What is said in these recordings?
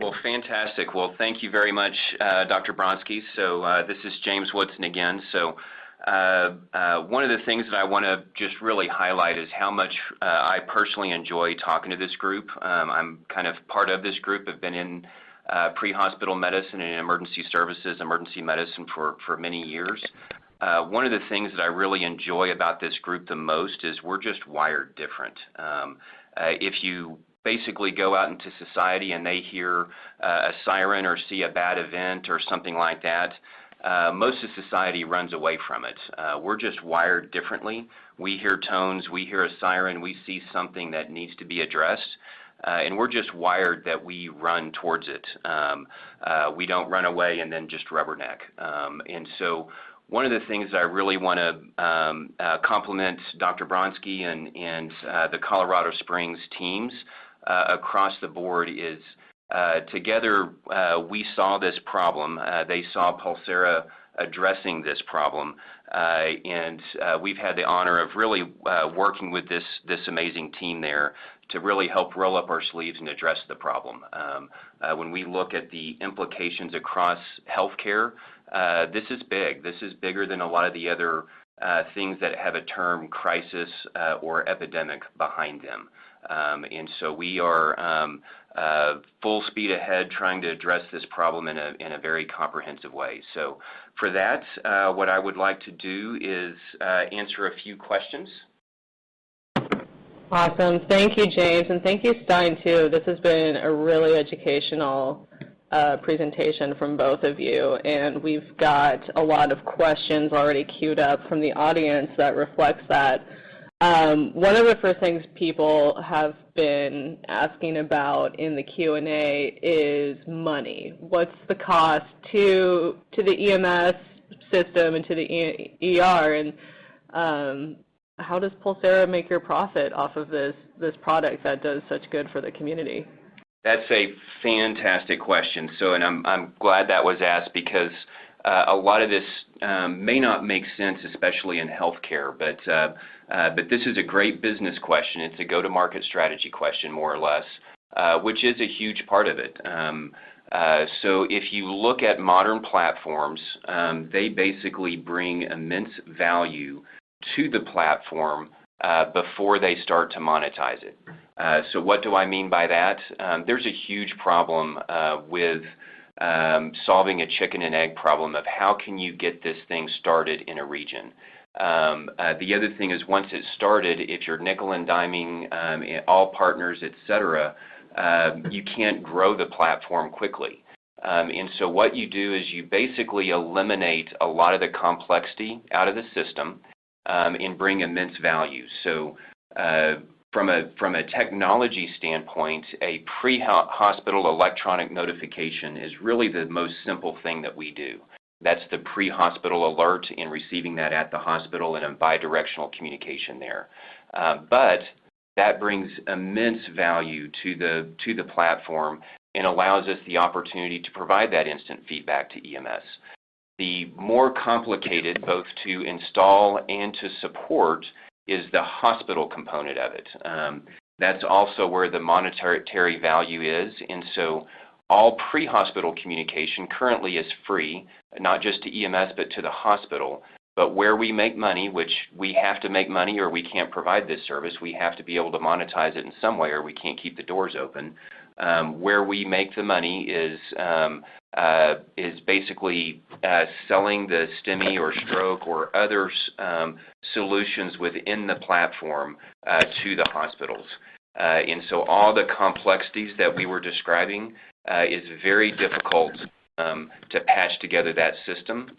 Well, fantastic. Well, thank you very much, Dr. Bronsky. So this is James Woodson again. So one of the things that I want to just really highlight is how much I personally enjoy talking to this group. I'm kind of part of this group. I've been in pre-hospital medicine and emergency services, emergency medicine for many years. One of the things that I really enjoy about this group the most is we're just wired different. If you basically go out into society and they hear a siren or see a bad event or something like that, most of society runs away from it. We're just wired differently. We hear tones, we hear a siren, we see something that needs to be addressed, and we're just wired that we run towards it. We don't run away and then just rubberneck. And so one of the things that I really want to compliment Dr. Bronsky and the Colorado Springs teams across the board is together we saw this problem. They saw Pulsera addressing this problem, and we've had the honor of really working with this amazing team there to really help roll up our sleeves and address the problem. When we look at the implications across healthcare, this is big. This is bigger than a lot of the other things that have a term crisis or epidemic behind them. And so we are full speed ahead trying to address this problem in a very comprehensive way. So for that, what I would like to do is answer a few questions. Awesome. Thank you, James, and thank you, Stein, too. This has been a really educational presentation from both of you, and we've got a lot of questions already queued up from the audience that reflects that. One of the first things people have been asking about in the Q&A is money. What's the cost to the EMS system and to the ER, and how does Pulsera make your profit off of this product that does such good for the community? That's a fantastic question. So, and I'm glad that was asked because a lot of this may not make sense, especially in healthcare, but this is a great business question. It's a go-to-market strategy question, more or less, which is a huge part of it. So if you look at modern platforms, they basically bring immense value to the platform before they start to monetize it. So what do I mean by that? There's a huge problem with solving a chicken and egg problem of how can you get this thing started in a region. The other thing is once it's started, if you're nickel and diming all partners, et cetera, you can't grow the platform quickly. And so what you do is you basically eliminate a lot of the complexity out of the system and bring immense value. So from a technology standpoint, a pre-hospital electronic notification is really the most simple thing that we do. That's the pre-hospital alert and receiving that at the hospital and a bidirectional communication there. But that brings immense value to the platform and allows us the opportunity to provide that instant feedback to EMS. The more complicated, both to install and to support, is the hospital component of it. That's also where the monetary value is, and so all pre-hospital communication currently is free, not just to EMS but to the hospital. But where we make money, which we have to make money or we can't provide this service, we have to be able to monetize it in some way or we can't keep the doors open. Where we make the money is basically selling the STEMI or stroke or other solutions within the platform to the hospitals. And so all the complexities that we were describing is very difficult to patch together that system.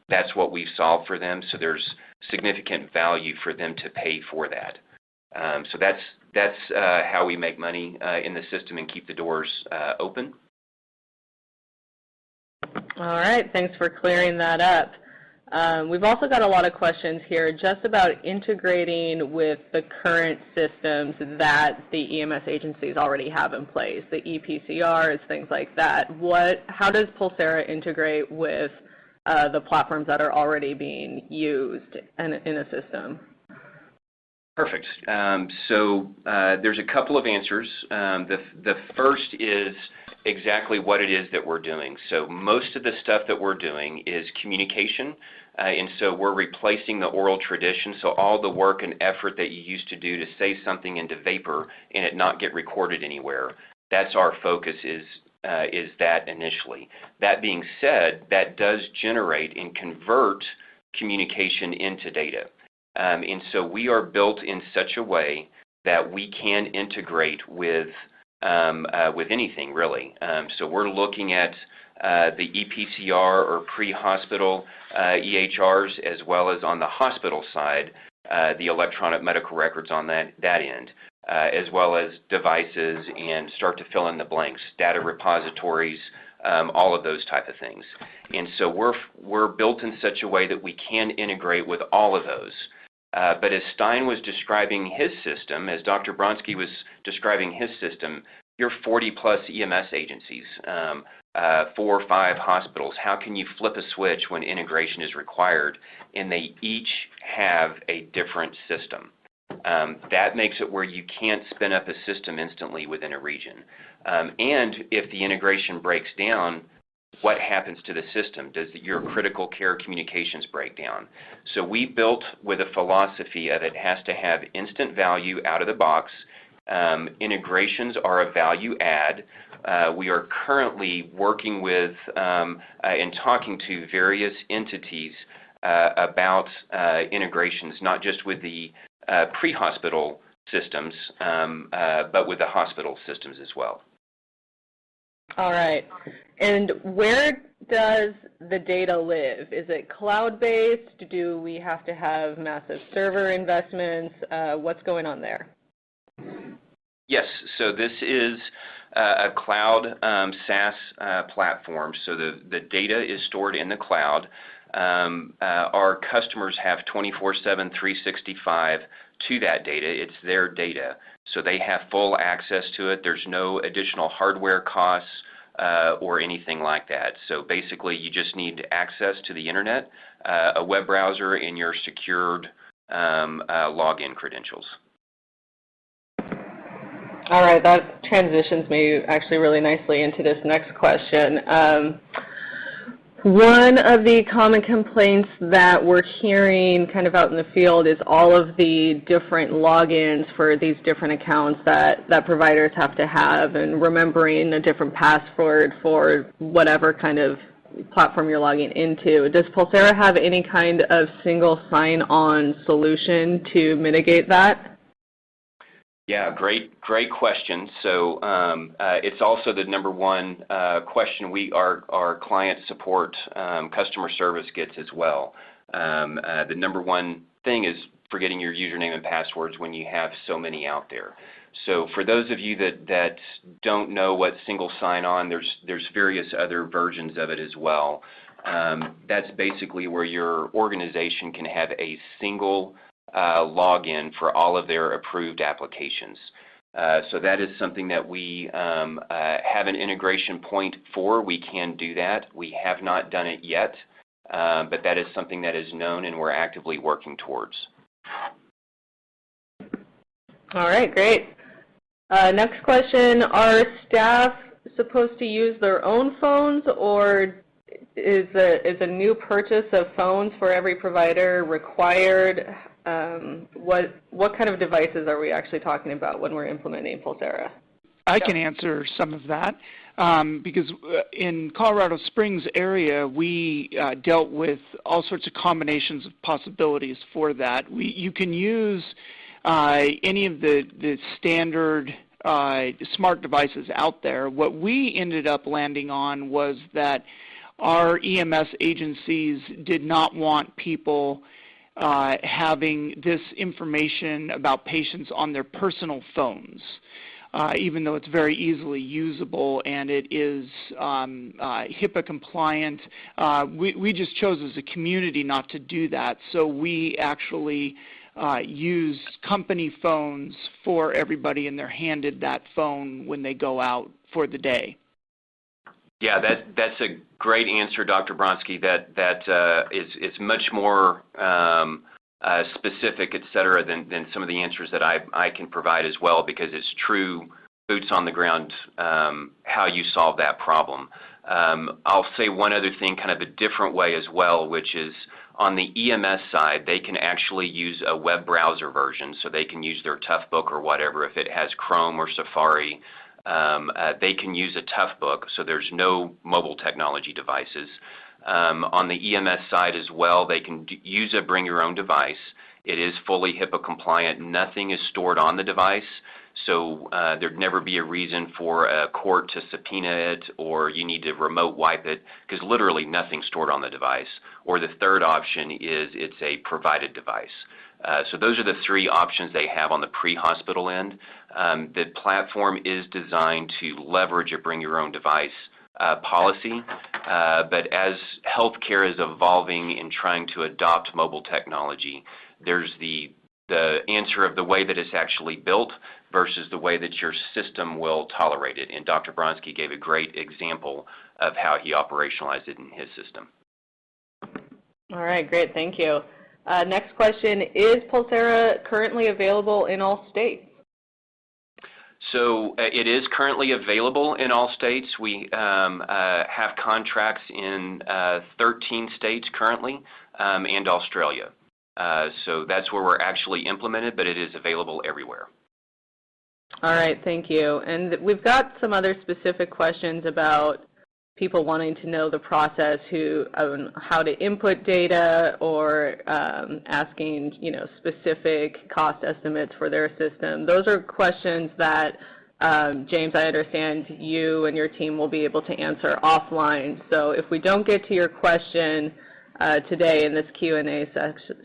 That's what we've solved for them, so there's significant value for them to pay for that. So that's how we make money in the system and keep the doors open. All right, thanks for clearing that up. We've also got a lot of questions here just about integrating with the current systems that the EMS agencies already have in place, the EPCRs, things like that. How does Pulsera integrate with the platforms that are already being used in a system? Perfect. So there's a couple of answers. The first is exactly what it is that we're doing. So most of the stuff that we're doing is communication, and so we're replacing the oral tradition. So all the work and effort that you used to do to say something into vapor and it not get recorded anywhere, that's our focus is that initially. That being said, that does generate and convert communication into data. And so we are built in such a way that we can integrate with anything really. So we're looking at the EPCR or pre-hospital EHRs, as well as on the hospital side, the electronic medical records on that end, as well as devices, and start to fill in the blanks, data repositories, all of those type of things. And so we're built in such a way that we can integrate with all of those. But as Stein was describing his system, as Dr. Bronsky was describing his system, you're 40-plus EMS agencies, 4 or 5 hospitals. How can you flip a switch when integration is required? And they each have a different system. That makes it where you can't spin up a system instantly within a region. And if the integration breaks down, what happens to the system? Does your critical care communications break down? So we built with a philosophy of it has to have instant value out of the box. Integrations are a value add. We are currently working with and talking to various entities about integrations, not just with the pre-hospital systems, but with the hospital systems as well. All right. And where does the data live? Is it cloud-based? Do we have to have massive server investments? What's going on there? Yes. So this is a cloud SaaS platform. So the data is stored in the cloud. Our customers have 24/7, 365 to that data. It's their data. So they have full access to it. There's no additional hardware costs or anything like that. So basically you just need access to the internet, a web browser, and your secured login credentials. All right, that transitions me actually really nicely into this next question. One of the common complaints that we're hearing kind of out in the field is all of the different logins for these different accounts that providers have to have, and remembering a different password for whatever kind of platform you're logging into. Does Pulsera have any kind of single sign-on solution to mitigate that? Yeah, great question. So it's also the number one question our client support customer service gets as well. The number one thing is forgetting your username and passwords when you have so many out there. So for those of you that don't know what single sign-on, there's various other versions of it as well. That's basically where your organization can have a single login for all of their approved applications. So that is something that we have an integration point for. We can do that. We have not done it yet, but that is something that is known and we're actively working towards. All right, great. Next question, are staff supposed to use their own phones, or is a new purchase of phones for every provider required? What kind of devices are we actually talking about when we're implementing Pulsera? I can answer some of that because in Colorado Springs area, we dealt with all sorts of combinations of possibilities for that. You can use any of the standard smart devices out there. What we ended up landing on was that our EMS agencies did not want people having this information about patients on their personal phones, even though it's very easily usable and it is HIPAA compliant. We just chose as a community not to do that, so we actually use company phones for everybody, and they're handed that phone when they go out for the day. Yeah, that's a great answer, Dr. Bronsky. That is much more specific, et cetera, than some of the answers that I can provide as well, because it's true boots on the ground, how you solve that problem. I'll say one other thing kind of a different way as well, which is on the EMS side, they can actually use a web browser version, so they can use their Toughbook or whatever. If it has Chrome or Safari, they can use a Toughbook, so there's no mobile technology devices. On the EMS side as well, they can use a bring your own device. It is fully HIPAA compliant. Nothing is stored on the device, so there'd never be a reason for a court to subpoena it, or you need to remote wipe it, because literally nothing's stored on the device. Or the third option is it's a provided device. So those are the three options they have on the pre-hospital end. The platform is designed to leverage a bring your own device policy, but as healthcare is evolving and trying to adopt mobile technology, there's the answer of the way that it's actually built versus the way that your system will tolerate it. And Dr. Bronsky gave a great example of how he operationalized it in his system. All right, great, thank you. Next question, is Pulsera currently available in all states? So it is currently available in all states. We have contracts in 13 states currently, and Australia. So that's where we're actually implemented, but it is available everywhere. All right, thank you. And we've got some other specific questions about people wanting to know the process, how to input data, or asking, specific cost estimates for their system. Those are questions that, James, I understand you and your team will be able to answer offline. So if we don't get to your question today in this Q&A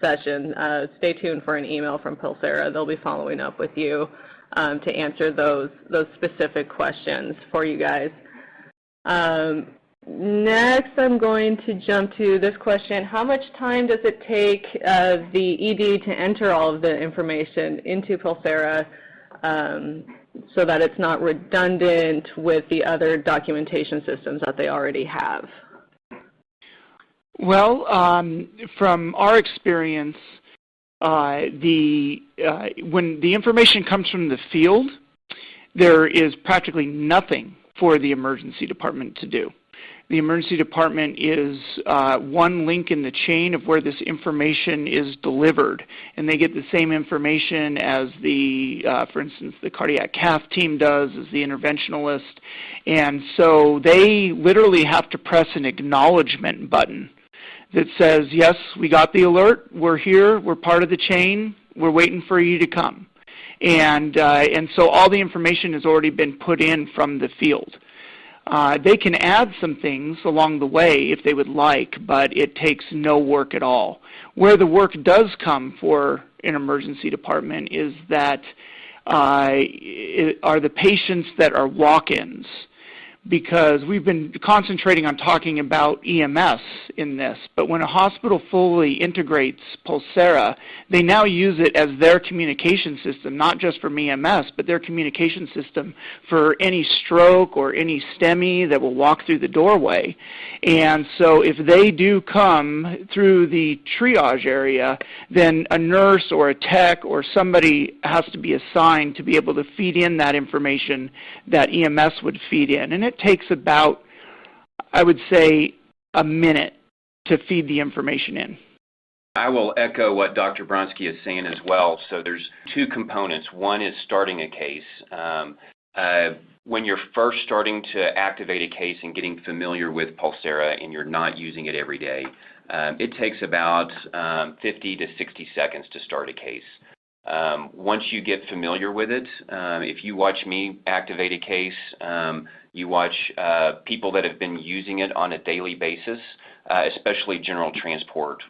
session, stay tuned for an email from Pulsera. They'll be following up with you to answer those specific questions for you guys. Next, I'm going to jump to this question. How much time does it take the ED to enter all of the information into Pulsera so that it's not redundant with the other documentation systems that they already have? Well, from our experience, when the information comes from the field, there is practically nothing for the emergency department to do. The emergency department is one link in the chain of where this information is delivered, and they get the same information as for instance, the cardiac cath team does, as the interventionalist, and so they literally have to press an acknowledgement button that says, yes, we got the alert, we're here, we're part of the chain, we're waiting for you to come. And so all the information has already been put in from the field. They can add some things along the way if they would like, but it takes no work at all. Where the work does come for an emergency department is that are the patients that are walk-ins, because we've been concentrating on talking about EMS in this, but when a hospital fully integrates Pulsera, they now use it as their communication system, not just from EMS, but their communication system for any stroke or any STEMI that will walk through the doorway. And so if they do come through the triage area, then a nurse or a tech or somebody has to be assigned to be able to feed in that information that EMS would feed in. And it takes about, I would say, a minute to feed the information in. I will echo what Dr. Bronsky is saying as well. So there's two components. One is starting a case. When you're first starting to activate a case and getting familiar with Pulsera and you're not using it every day, it takes about 50 to 60 seconds to start a case. Once you get familiar with it, if you watch me activate a case, you watch people that have been using it on a daily basis, especially general transport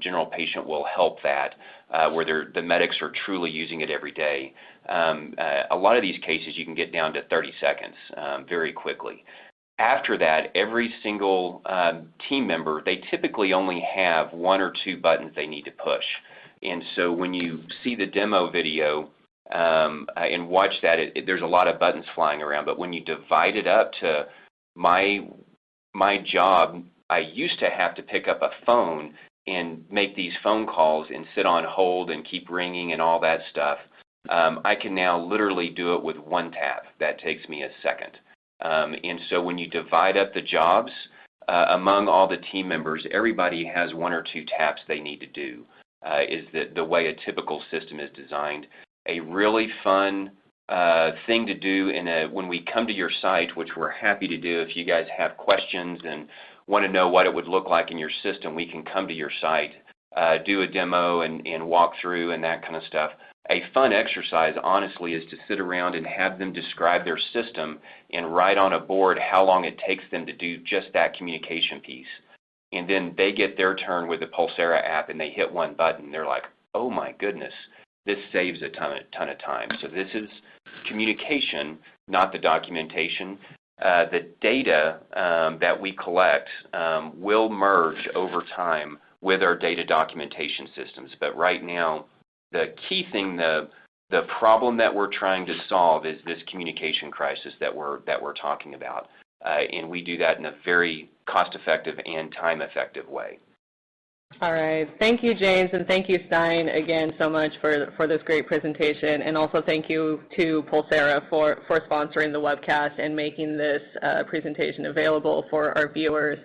general patient will help that, where the medics are truly using it every day. A lot of these cases you can get down to 30 seconds very quickly. After that, every single team member, they typically only have one or two buttons they need to push. And so when you see the demo video and watch that, there's a lot of buttons flying around. But when you divide it up to my job, I used to have to pick up a phone and make these phone calls and sit on hold and keep ringing and all that stuff. I can now literally do it with one tap. That takes me a second. And so when you divide up the jobs among all the team members, everybody has one or two taps they need to do, is the way a typical system is designed. A really fun thing to do when we come to your site, which we're happy to do. If you guys have questions and want to know what it would look like in your system, we can come to your site, do a demo and walk through and that kind of stuff. A fun exercise, honestly, is to sit around and have them describe their system and write on a board how long it takes them to do just that communication piece. And then they get their turn with the Pulsera app and they hit one button. They're like, oh my goodness, this saves a ton of time. So this is communication, not the documentation. The data that we collect will merge over time with our data documentation systems. But right now, the key thing, the problem that we're trying to solve is this communication crisis that we're talking about. And we do that in a very cost-effective and time-effective way. All right. Thank you, James, and thank you, Stein, again so much for this great presentation. And also thank you to Pulsera for sponsoring the webcast and making this presentation available for our viewers.